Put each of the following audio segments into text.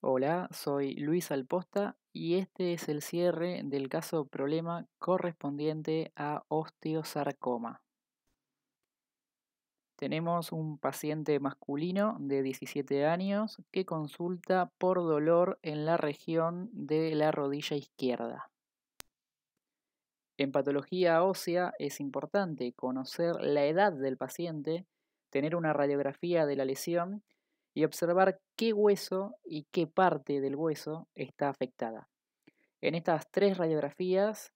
Hola, soy Luis Alposta y este es el cierre del caso problema correspondiente a osteosarcoma. Tenemos un paciente masculino de 17 años que consulta por dolor en la región de la rodilla izquierda. En patología ósea es importante conocer la edad del paciente, tener una radiografía de la lesión y observar qué hueso y qué parte del hueso está afectada. En estas tres radiografías,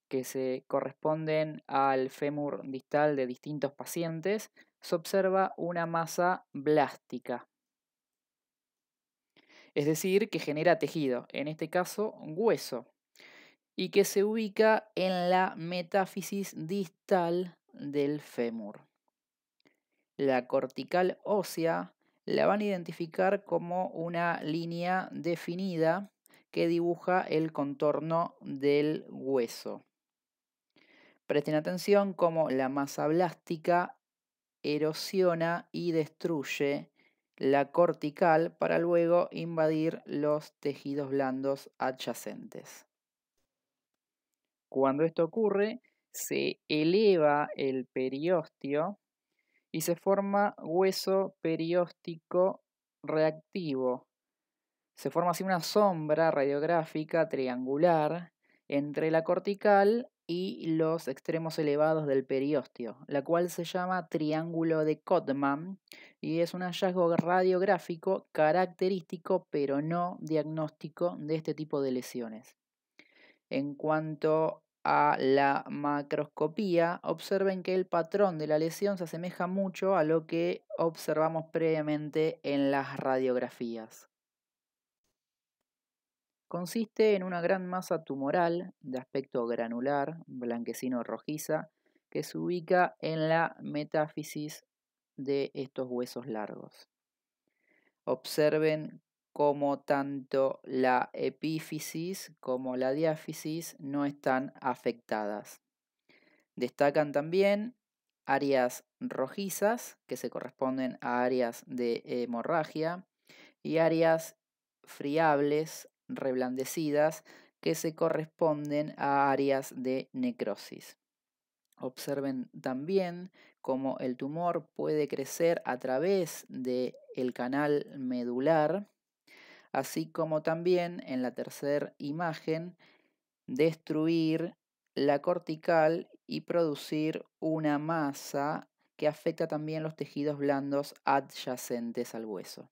que se corresponden al fémur distal de distintos pacientes, se observa una masa blástica, es decir, que genera tejido, en este caso hueso, y que se ubica en la metáfisis distal del fémur. La cortical ósea la van a identificar como una línea definida que dibuja el contorno del hueso. Presten atención cómo la masa blástica erosiona y destruye la cortical para luego invadir los tejidos blandos adyacentes. Cuando esto ocurre, se eleva el periósteo y se forma hueso perióstico reactivo. Se forma así una sombra radiográfica triangular entre la cortical y los extremos elevados del periósteo, la cual se llama triángulo de Codman y es un hallazgo radiográfico característico pero no diagnóstico de este tipo de lesiones. En cuanto a la macroscopía, observen que el patrón de la lesión se asemeja mucho a lo que observamos previamente en las radiografías. Consiste en una gran masa tumoral de aspecto granular, blanquecino rojiza, que se ubica en la metáfisis de estos huesos largos. Observen cómo tanto la epífisis como la diáfisis no están afectadas. Destacan también áreas rojizas, que se corresponden a áreas de hemorragia, y áreas friables, reblandecidas, que se corresponden a áreas de necrosis. Observen también cómo el tumor puede crecer a través del canal medular, así como también en la tercera imagen destruir la cortical y producir una masa que afecta también los tejidos blandos adyacentes al hueso.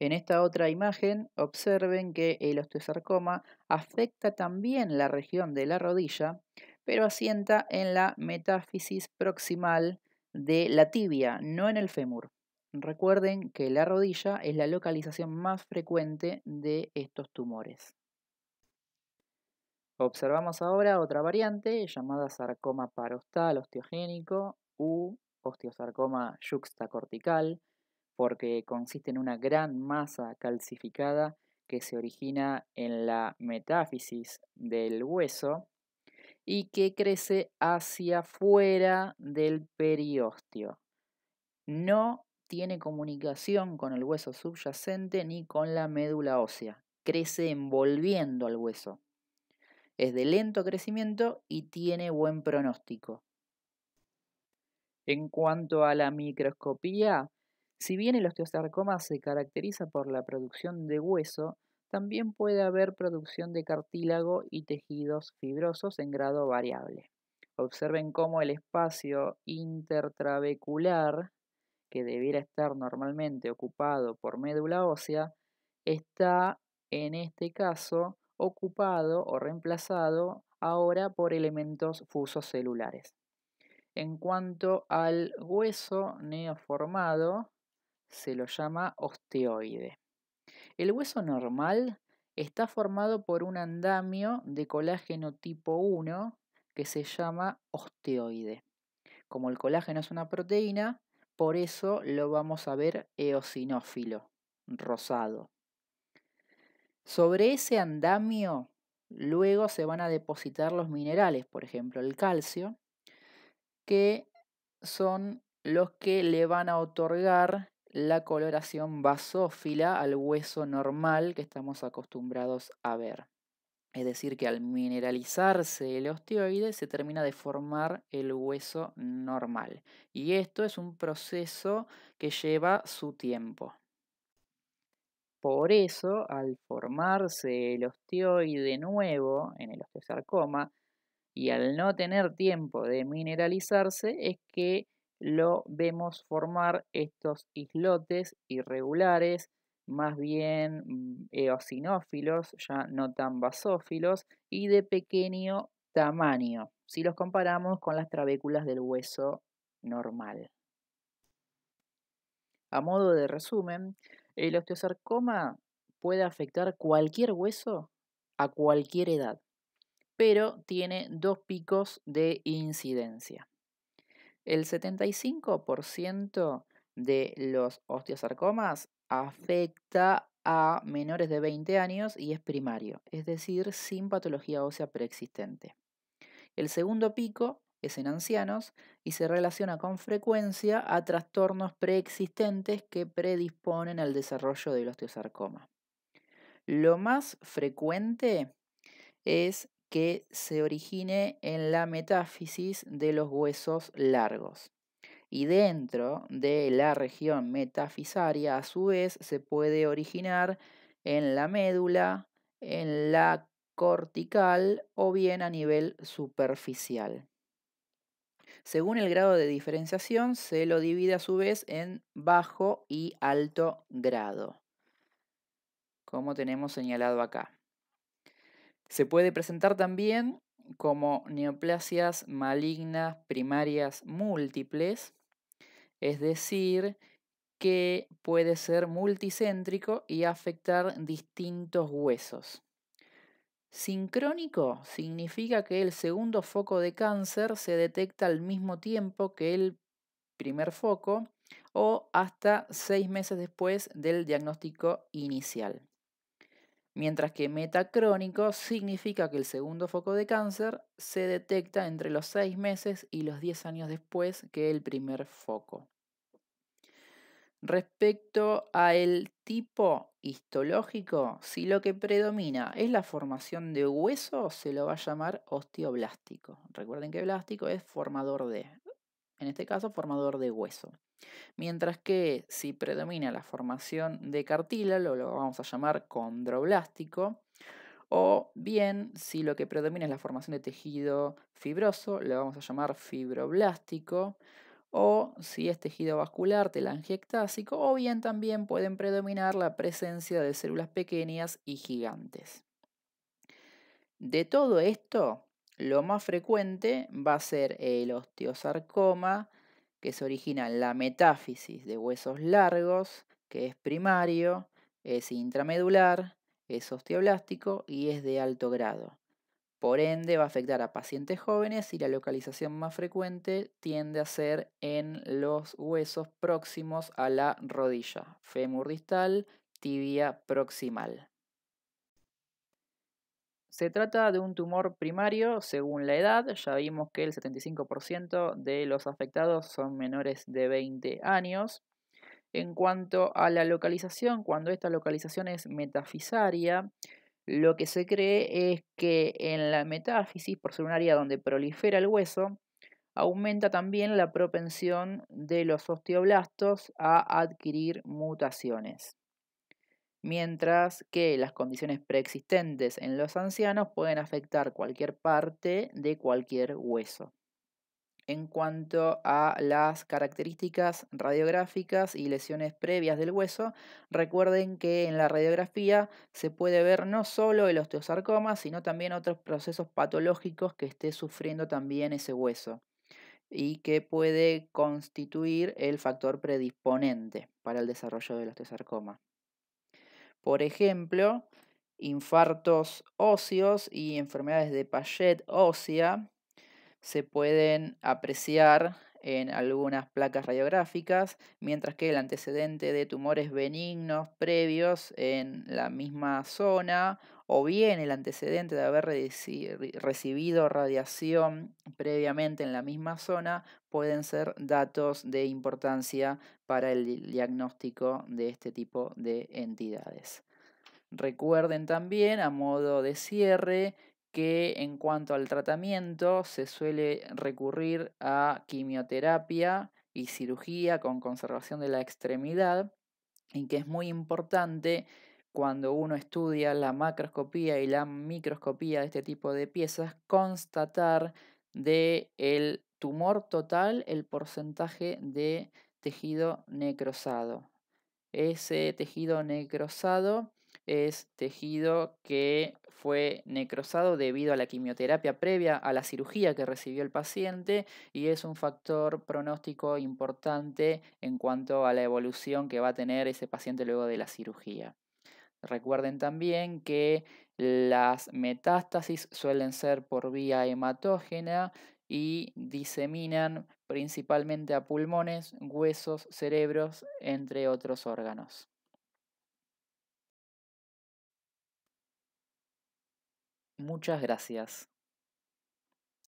En esta otra imagen observen que el osteosarcoma afecta también la región de la rodilla, pero asienta en la metáfisis proximal de la tibia, no en el fémur. Recuerden que la rodilla es la localización más frecuente de estos tumores. Observamos ahora otra variante llamada sarcoma parostal osteogénico u osteosarcoma yuxtacortical, porque consiste en una gran masa calcificada que se origina en la metáfisis del hueso y que crece hacia fuera del periósteo. No tiene comunicación con el hueso subyacente ni con la médula ósea. Crece envolviendo al hueso. Es de lento crecimiento y tiene buen pronóstico. En cuanto a la microscopía, si bien el osteosarcoma se caracteriza por la producción de hueso, también puede haber producción de cartílago y tejidos fibrosos en grado variable. Observen cómo el espacio intertrabecular, que debiera estar normalmente ocupado por médula ósea, está en este caso ocupado o reemplazado ahora por elementos fusos celulares. En cuanto al hueso neoformado, se lo llama osteoide. El hueso normal está formado por un andamio de colágeno tipo 1 que se llama osteoide. Como el colágeno es una proteína, por eso lo vamos a ver eosinófilo, rosado. Sobre ese andamio luego se van a depositar los minerales, por ejemplo el calcio, que son los que le van a otorgar la coloración basófila al hueso normal que estamos acostumbrados a ver. Es decir, que al mineralizarse el osteoide se termina de formar el hueso normal. Y esto es un proceso que lleva su tiempo. Por eso, al formarse el osteoide nuevo en el osteosarcoma y al no tener tiempo de mineralizarse, es que lo vemos formar estos islotes irregulares, más bien eosinófilos, ya no tan basófilos, y de pequeño tamaño, si los comparamos con las trabéculas del hueso normal. A modo de resumen, el osteosarcoma puede afectar cualquier hueso a cualquier edad, pero tiene dos picos de incidencia. El 75% de los osteosarcomas afecta a menores de 20 años y es primario, es decir, sin patología ósea preexistente. El segundo pico es en ancianos y se relaciona con frecuencia a trastornos preexistentes que predisponen al desarrollo del osteosarcoma. Lo más frecuente es que se origine en la metáfisis de los huesos largos. Y dentro de la región metafisaria, a su vez, se puede originar en la médula, en la cortical o bien a nivel superficial. Según el grado de diferenciación, se lo divide a su vez en bajo y alto grado, como tenemos señalado acá. Se puede presentar también como neoplasias malignas primarias múltiples, es decir, que puede ser multicéntrico y afectar distintos huesos. Sincrónico significa que el segundo foco de cáncer se detecta al mismo tiempo que el primer foco o hasta 6 meses después del diagnóstico inicial. Mientras que metacrónico significa que el segundo foco de cáncer se detecta entre los 6 meses y los 10 años después que el primer foco. Respecto al tipo histológico, si lo que predomina es la formación de hueso, se lo va a llamar osteoblástico. Recuerden que blástico es formador de, en este caso, formador de hueso. Mientras que si predomina la formación de cartílago, lo vamos a llamar condroblástico. O bien, si lo que predomina es la formación de tejido fibroso, lo vamos a llamar fibroblástico. O si es tejido vascular, telangiectásico. O bien también pueden predominar la presencia de células pequeñas y gigantes. De todo esto, lo más frecuente va a ser el osteosarcoma, que se origina en la metáfisis de huesos largos, que es primario, es intramedular, es osteoblástico y es de alto grado. Por ende, va a afectar a pacientes jóvenes y la localización más frecuente tiende a ser en los huesos próximos a la rodilla, fémur distal, tibia proximal. Se trata de un tumor primario según la edad. Ya vimos que el 75% de los afectados son menores de 20 años. En cuanto a la localización, cuando esta localización es metafisaria, lo que se cree es que en la metáfisis, por ser un área donde prolifera el hueso, aumenta también la propensión de los osteoblastos a adquirir mutaciones, mientras que las condiciones preexistentes en los ancianos pueden afectar cualquier parte de cualquier hueso. En cuanto a las características radiográficas y lesiones previas del hueso, recuerden que en la radiografía se puede ver no solo el osteosarcoma, sino también otros procesos patológicos que esté sufriendo también ese hueso y que puede constituir el factor predisponente para el desarrollo del osteosarcoma. Por ejemplo, infartos óseos y enfermedades de Paget ósea se pueden apreciar en algunas placas radiográficas, mientras que el antecedente de tumores benignos previos en la misma zona, o bien el antecedente de haber recibido radiación previamente en la misma zona, pueden ser datos de importancia para el diagnóstico de este tipo de entidades. Recuerden también, a modo de cierre, que en cuanto al tratamiento se suele recurrir a quimioterapia y cirugía con conservación de la extremidad, y que es muy importante cuando uno estudia la macroscopía y la microscopía de este tipo de piezas, constatar de el tumor total el porcentaje de tejido necrosado. Ese tejido necrosado es tejido que fue necrosado debido a la quimioterapia previa a la cirugía que recibió el paciente, y es un factor pronóstico importante en cuanto a la evolución que va a tener ese paciente luego de la cirugía. Recuerden también que las metástasis suelen ser por vía hematógena y diseminan principalmente a pulmones, huesos, cerebros, entre otros órganos. Muchas gracias.